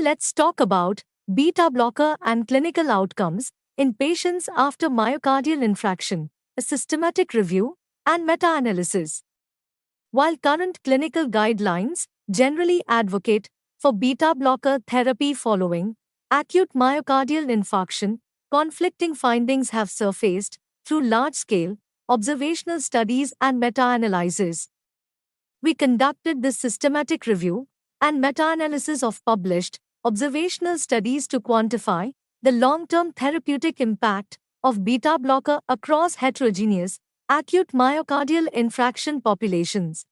let's talk about beta blocker and clinical outcomes in patients after myocardial infarction, a systematic review, and meta-analysis. While current clinical guidelines generally advocate for beta blocker therapy following acute myocardial infarction, conflicting findings have surfaced through large-scale observational studies and meta-analysis. We conducted this systematic review and meta-analysis of published observational studies to quantify the long-term therapeutic impact of beta blocker across heterogeneous acute myocardial infarction populations.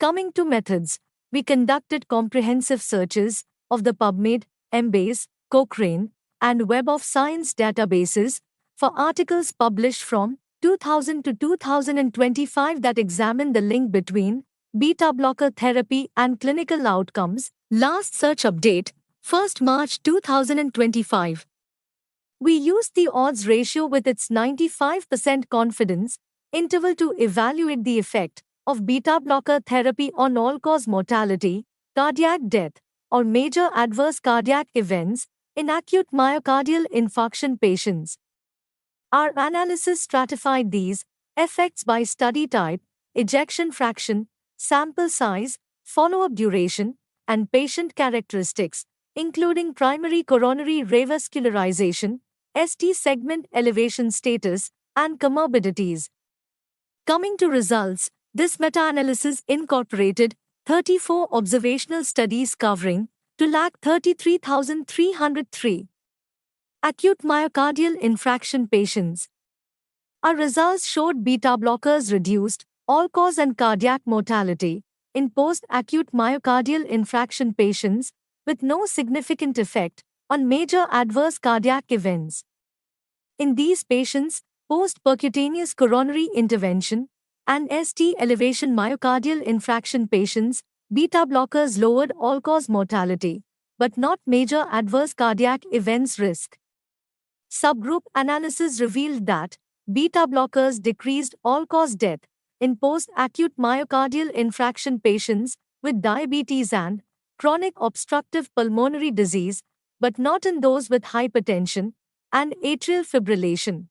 Coming to methods, we conducted comprehensive searches of the PubMed, Embase, Cochrane, and Web of Science databases for articles published from 2000 to 2025 that examine the link between beta blocker therapy and clinical outcomes. Last search update, 1st March 2025. We used the odds ratio with its 95% confidence interval to evaluate the effect of beta blocker therapy on all-cause mortality, cardiac death, or major adverse cardiac events in acute myocardial infarction patients. Our analysis stratified these effects by study type, ejection fraction, sample size, follow-up duration, and patient characteristics, including primary coronary revascularization, ST segment elevation status, and comorbidities. Coming to results, this meta-analysis incorporated 34 observational studies covering 233,303 acute myocardial infarction patients. Our results showed beta blockers reduced all-cause and cardiac mortality in post-acute myocardial infarction patients with no significant effect on major adverse cardiac events. In these patients, post-percutaneous coronary intervention and ST elevation myocardial infarction patients, beta blockers lowered all-cause mortality, but not major adverse cardiac events risk. Subgroup analysis revealed that beta blockers decreased all-cause death in post-acute myocardial infarction patients with diabetes and chronic obstructive pulmonary disease, but not in those with hypertension and atrial fibrillation.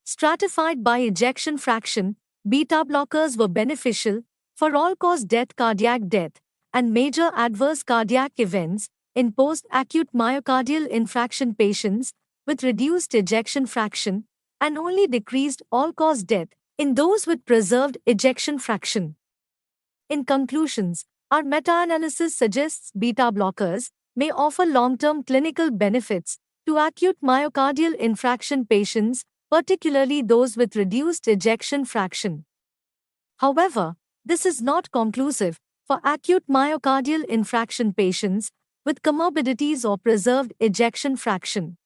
Stratified by ejection fraction, beta blockers were beneficial for all-cause death, cardiac death, and major adverse cardiac events in post-acute myocardial infarction patients with reduced ejection fraction and only decreased all-cause death in those with preserved ejection fraction. In conclusions, our meta-analysis suggests beta blockers may offer long-term clinical benefits to acute myocardial infarction patients, particularly those with reduced ejection fraction. However, this is not conclusive for acute myocardial infarction patients with comorbidities or preserved ejection fraction.